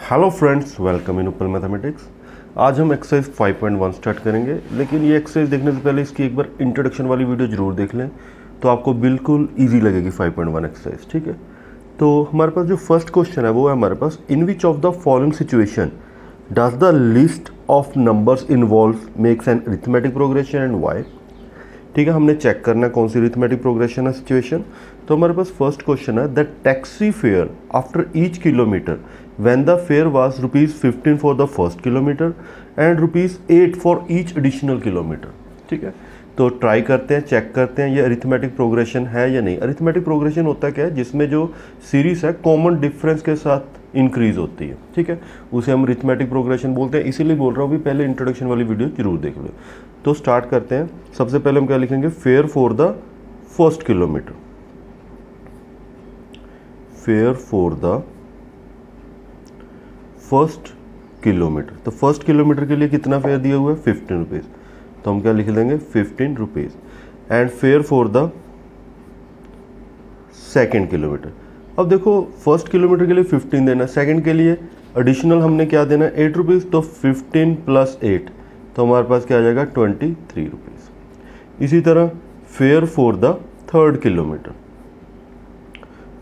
Hello friends, welcome in उपल mathematics. आज हम एक्सरसाइज 5.1 स्टार्ट करेंगे, लेकिन ये एक्सरसाइज देखने से पहले इसकी एक बार इंट्रोडक्शन वाली वीडियो जरूर देख लें, तो आपको बिल्कुल इजी लगेगी 5.1 एक्सरसाइज। ठीक है, तो हमारे पास जो फर्स्ट क्वेश्चन है वो है हमारे पास, in which of the following situation does the list of numbers involve makes an arithmetic progression and why. ठीक है, हमने चेक करना है कौन सी अरिथमेटिक प्रोग्रेशन है सिचुएशन। तो हमारे पास फर्स्ट क्वेश्चन है, the taxi fare after each kilometre when the fare was ₹15 for the first kilometer and ₹8 for each additional kilometer। ठीक है, तो ट्राई करते हैं, चेक करते हैं ये अरिथमेटिक प्रोग्रेशन है या नहीं। अरिथमेटिक प्रोग्रेशन होता क्या है, जिसमें जो सीरीज है कॉमन डिफरेंस के साथ इंक्रीज होती है। ठीक है, उसे हम अरिथमेटिक प्रोग्रेशन बोलते हैं। इसीलिए बोल रहा हूँ भी पहले इंट्रोडक्शन वाली वीडियो जरूर देख लो। तो स्टार्ट करते हैं। सबसे पहले हम क्या लिखेंगे, fair for the first kilometre. Fair for the first kilometre. तो फर्स्ट किलोमीटर के लिए कितना फेयर दिया हुआ है, 15 रुपीज़। तो हम क्या लिख देंगे, 15 rupees. And fair for the second kilometre. अब देखो, फर्स्ट किलोमीटर के लिए 15 देना, सेकेंड के लिए एडिशनल हमने क्या देना है, 8 रुपीज़। तो 15 + 8, तो हमारे पास क्या आ जाएगा, 23 रुपीज़। इसी तरह fair for the third kilometre.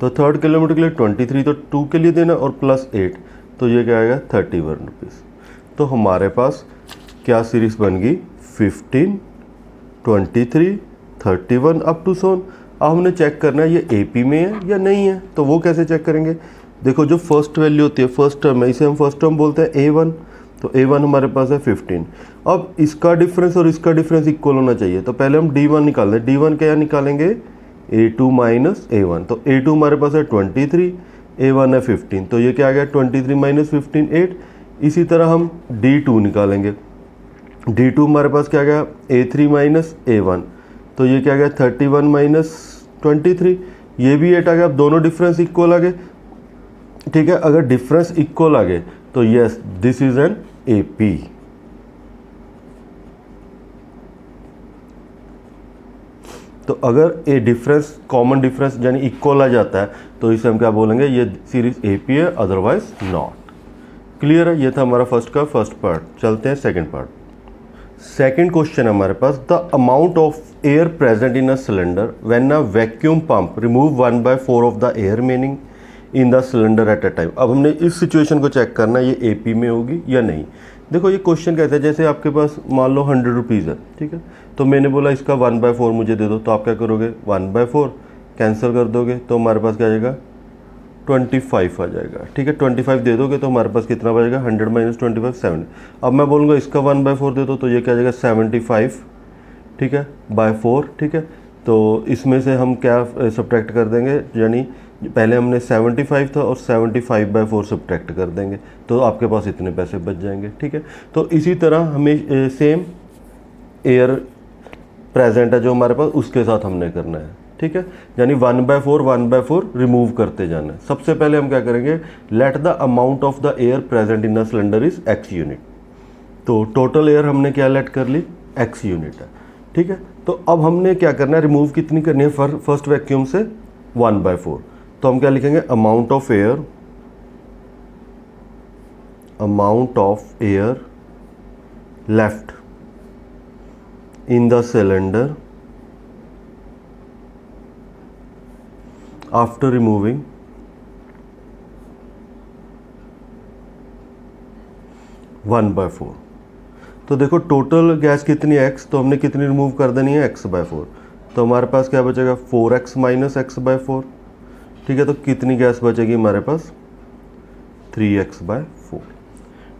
तो थर्ड किलोमीटर के लिए 23, तो 2 के लिए देना और +8, तो ये क्या आएगा, 31 रुपीज़। तो हमारे पास क्या सीरीज बन गई, 15, 23, 31 अप टू 100। अब हमने चेक करना है ये AP में है या नहीं है। तो वो कैसे चेक करेंगे, देखो जो फर्स्ट वैल्यू होती है, फर्स्ट टर्म है, इसे हम फर्स्ट टर्म बोलते हैं A1। तो A1 हमारे पास है 15। अब इसका डिफरेंस और इसका डिफरेंस इक्वल होना चाहिए, तो पहले हम D1 निकाल दें। D1 क्या निकालेंगे, A2 - A1। तो A2 हमारे पास है 23, A1 है 15, तो ये क्या आ गया, 23 - 15 8। इसी तरह हम D2 निकालेंगे। D2 हमारे पास क्या आ गया, A3 - A1, तो ये क्या आ गया, 31 - 23, ये भी 8 आ गया। अब दोनों डिफरेंस इक्वल आ गए। ठीक है, अगर डिफरेंस इक्वल आ गए तो yes, this is an AP। तो अगर ए डिफरेंस, कॉमन डिफरेंस यानी इक्वल आ जाता है, तो इसे हम क्या बोलेंगे, ये सीरीज AP है, अदरवाइज नॉट। क्लियर है, ये था हमारा फर्स्ट का फर्स्ट पार्ट। चलते हैं सेकंड पार्ट। सेकंड क्वेश्चन हमारे पास, the amount of air present in a cylinder when a vacuum pump remove 1/4 of the air remaining in the cylinder at a time. अब हमने इस सिचुएशन को check करना है, ये AP में होगी या नहीं। देखो, ये क्वेश्चन कहता है, जैसे आपके पास मान लो 100 रुपीज़ है। ठीक है, तो मैंने बोला इसका 1/4 मुझे दे दो, तो आप क्या करोगे, 1/4 कैंसिल कर दोगे, तो हमारे पास क्या आ जाएगा, 25 आ जाएगा। ठीक है, 25 दे दोगे तो हमारे पास कितना बचेगा, 100 - 25 70। अब मैं बोलूँगा इसका 1/4 दे दो, तो ये क्या आ जाएगा, 75। ठीक है, /4। ठीक है, तो इसमें से हम क्या सब्ट्रैक्ट कर देंगे, यानी पहले हमने 75 था और 75/4 सब्ट्रैक्ट कर देंगे, तो आपके पास इतने पैसे बच जाएंगे। ठीक है, तो इसी तरह हमें सेम एयर प्रेजेंट है जो हमारे पास, उसके साथ हमने करना है। ठीक है, यानी 1/4 रिमूव करते जाना है। सबसे पहले हम क्या करेंगे, let the amount of the air present in the cylinder is X unit. तो टोटल एयर हमने क्या लेट कर ली, X यूनिट है। ठीक है, तो अब हमने क्या करना है, रिमूव कितनी करनी है, फर्स्ट वैक्यूम से 1/4। तो हम क्या लिखेंगे, amount of air left in the cylinder after removing 1/4। तो देखो टोटल गैस कितनी है, X, तो हमने कितनी रिमूव कर देनी है, X/4। तो हमारे पास क्या बचेगा, 4X - X/4। ठीक है, तो कितनी गैस बचेगी हमारे पास, 3X/4।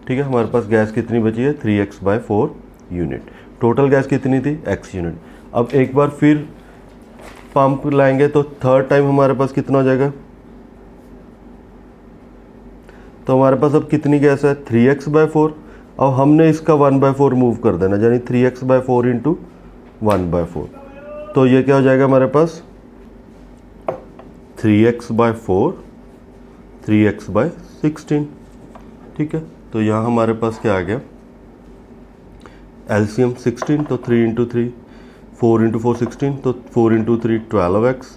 ठीक है, हमारे पास गैस कितनी बची है, 3X/4 यूनिट। टोटल गैस कितनी थी, X यूनिट। अब एक बार फिर पंप लाएंगे, तो थर्ड टाइम हमारे पास कितना हो जाएगा, तो हमारे पास अब कितनी गैस है, 3X/4। अब हमने इसका 1/4 रिमूव कर देना, यानी 3X/4 × 1/4। तो ये क्या हो जाएगा हमारे पास, 3X/4 3X/16। ठीक है, तो यहाँ हमारे पास क्या आ गया, एलसीएम 16, तो 3 × 3, 4 × 4 16, तो 4 × 3 12X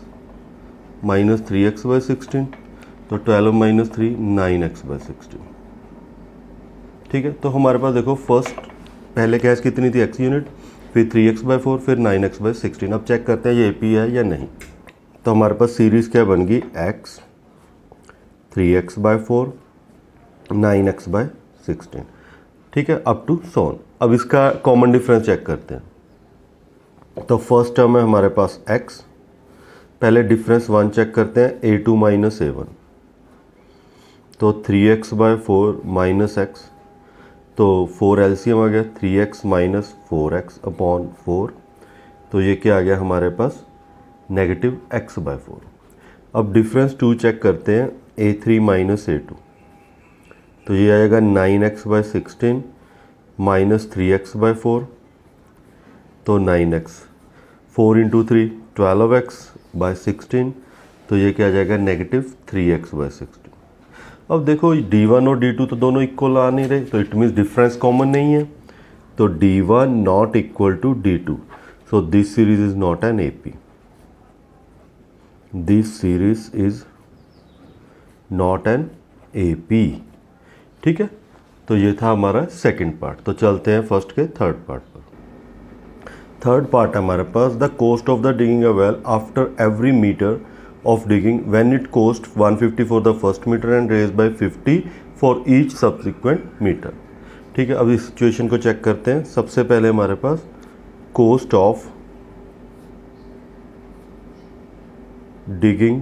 - 3X/16, तो 12 - 3 9X/16। ठीक है, तो हमारे पास देखो फर्स्ट पहले कैश कितनी थी x यूनिट, फिर 3x/4, फिर 9x/16। अब चेक करते हैं ये AP है या नहीं। तो हमारे पास सीरीज़ क्या बन गई, x 3x/4 9x/16, ठीक है, अप टू सोन। अब इसका कॉमन डिफरेंस चेक करते हैं। तो फर्स्ट टर्म है हमारे पास x, पहले डिफरेंस 1 चेक करते हैं, a2 माइनस a1, तो 3x/4 माइनस x, तो 4 LCM आ गया, 3x माइनस 4x अपॉन 4, तो ये क्या आ गया हमारे पास, नेगेटिव x/4। अब डिफरेंस 2 चेक करते हैं, a3 माइनस a2, तो ये आएगा 9x/16 माइनस 3x/4, तो 9x, 4 इंटू 3 12x/16, तो ये क्या आ जाएगा, नेगेटिव 3x/16। अब देखो D1 और D2 तो दोनों इक्वल आ नहीं रहे, तो इट मीन्स डिफरेंस कॉमन नहीं है, तो D1 not equal to D2, so this series is not an AP, this series is not an AP, ठीक है। तो ये था हमारा सेकंड पार्ट। तो चलते हैं फर्स्ट के थर्ड पार्ट पर। थर्ड पार्ट है हमारे पास, the cost of the digging a well after every metre of digging when it cost 150 for the first metre and raise by 50 for each subsequent metre, ठीक है। अब इस situation को check करते हैं। सबसे पहले हमारे पास cost of digging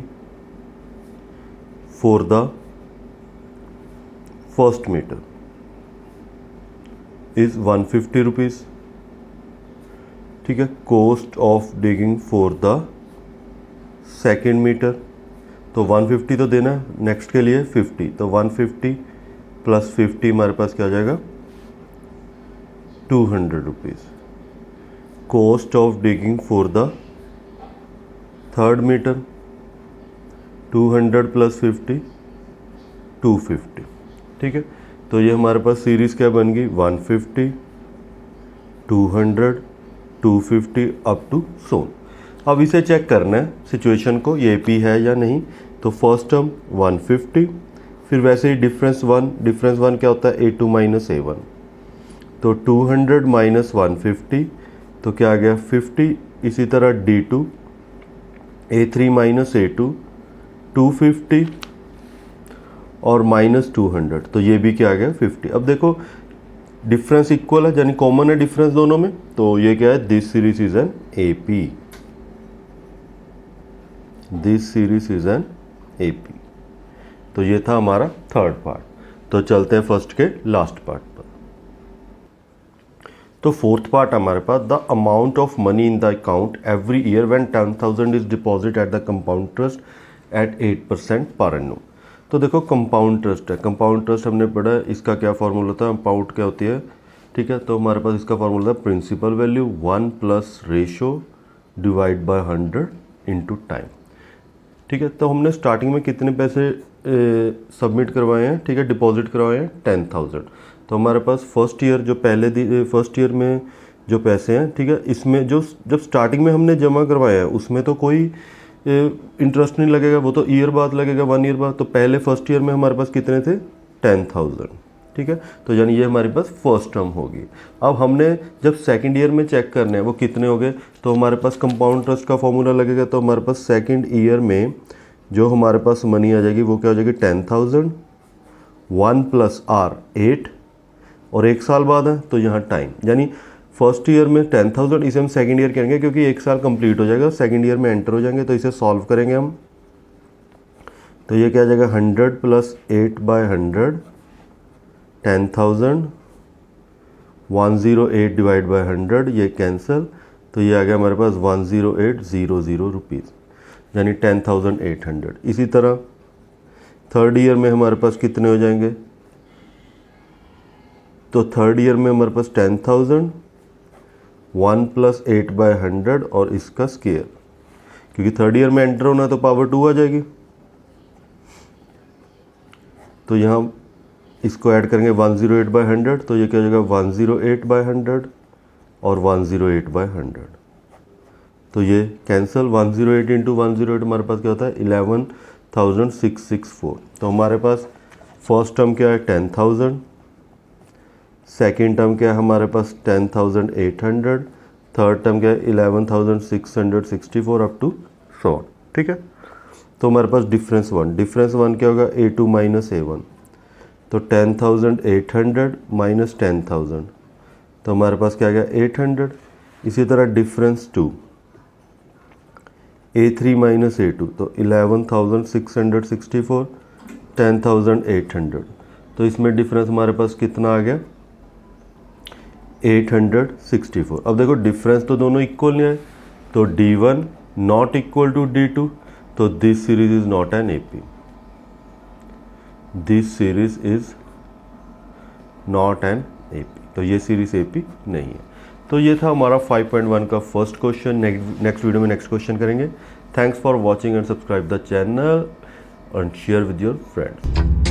for the first metre is 150 rupees, ठीक है। Cost of digging for the second metre, तो 150 तो देना, नेक्स्ट के लिए 50, तो 150 प्लस 50 हमारे पास क्या आ जाएगा, 200 rupees. Cost of digging for the third metre, 200 plus 50 250, ठीक है। तो ये हमारे पास सीरीज़ क्या बन गई, 150 200 250 अप टू सोन। अब इसे चेक करना है सिचुएशन को, ये AP है या नहीं। तो फर्स्ट टर्म 150, फिर वैसे ही डिफरेंस 1 क्या होता है, A2 माइनस A1, तो 200 माइनस 150, तो क्या आ गया 50। इसी तरह D2 A3 माइनस A2 250 और माइनस 200, तो ये भी क्या आ गया 50। अब देखो डिफरेंस इक्वल है, यानी कॉमन है डिफरेंस दोनों में, तो ये क्या है, this series is an AP, this series is an AP। तो ये था हमारा थर्ड पार्ट। तो चलते हैं फर्स्ट के लास्ट पार्ट पर। तो फोर्थ पार्ट हमारे पास, the amount of money in the account every year when 10,000 is deposit at the compound trust at 8% per annum. तो देखो कंपाउंड ट्रस्ट है, कंपाउंड ट्रस्ट हमने पढ़ा है, इसका क्या फॉर्मूला होता है, कंपाउंड क्या होती है, ठीक है। तो हमारे पास इसका फॉर्मूला है principal value 1 plus ratio divide by 100 into time, ठीक है। तो हमने स्टार्टिंग में कितने पैसे सबमिट करवाए हैं, ठीक है, डिपॉजिट करवाए हैं 10,000। तो हमारे पास फर्स्ट ईयर जो फर्स्ट ईयर में जो पैसे हैं, ठीक है, इसमें जो जब स्टार्टिंग में हमने जमा करवाया है उसमें तो कोई इंटरेस्ट नहीं लगेगा, वो तो ईयर बाद लगेगा, 1 ईयर बाद। तो पहले फर्स्ट ईयर में हमारे पास कितने थे, 10,000, ठीक है। तो यानी ये हमारे पास फर्स्ट टर्म होगी। अब हमने जब सेकंड ईयर में चेक करने हैं वो कितने हो गए, तो हमारे पास कंपाउंड ट्रस्ट का फॉर्मूला लगेगा। तो हमारे पास सेकंड ईयर में जो हमारे पास मनी आ जाएगी वो क्या हो जाएगी, 10,000, 1 प्लस R 8, और 1 साल बाद है तो यहाँ टाइम, यानी फर्स्ट ईयर में 10,000, इसे हम सेकंड ईयर करेंगे क्योंकि 1 साल कंप्लीट हो जाएगा, सेकंड ईयर में एंटर हो जाएंगे। तो इसे सॉल्व करेंगे हम, तो ये क्या आ जाएगा, 100 प्लस 8/100 10,000, 108 डिवाइड बाय 100, ये कैंसिल, तो ये आ गया हमारे पास 10800 रुपीज़, यानी 10,800। इसी तरह थर्ड ईयर में हमारे पास कितने हो जाएंगे, तो थर्ड ईयर में हमारे पास 10,000, 1 प्लस 8/100 और इसका स्क्वायर, क्योंकि थर्ड ईयर में एंटर होना है तो पावर 2 आ जाएगी। तो यहाँ इसको ऐड करेंगे 108/100, तो ये क्या हो जाएगा 108/100 और 108/100, तो ये कैंसिल, 108 इंटू 108 हमारे पास क्या होता है 11,664। तो हमारे पास फर्स्ट टर्म क्या है 10,000, सेकेंड टर्म क्या है हमारे पास 10,800, थर्ड टर्म क्या है 11,664 अप टू सो ऑन, ठीक है। तो हमारे पास डिफरेंस वन क्या होगा A2 माइनस A1, तो 10,800 माइनस 10,000, तो हमारे पास क्या आ गया 800। इसी तरह डिफरेंस 2 A3 माइनस A2, तो 11,664 10,800, तो इसमें डिफरेंस हमारे पास कितना आ गया 864। अब देखो डिफरेंस तो दोनों इक्वल नहीं है, तो D1 not equal to D2, तो this series is not an AP, this series is not an AP, तो ये सीरीज AP नहीं है। तो ये था हमारा 5.1 का फर्स्ट क्वेश्चन। नेक्स्ट वीडियो में नेक्स्ट क्वेश्चन करेंगे। Thanks for watching and subscribe the channel and share with your friends.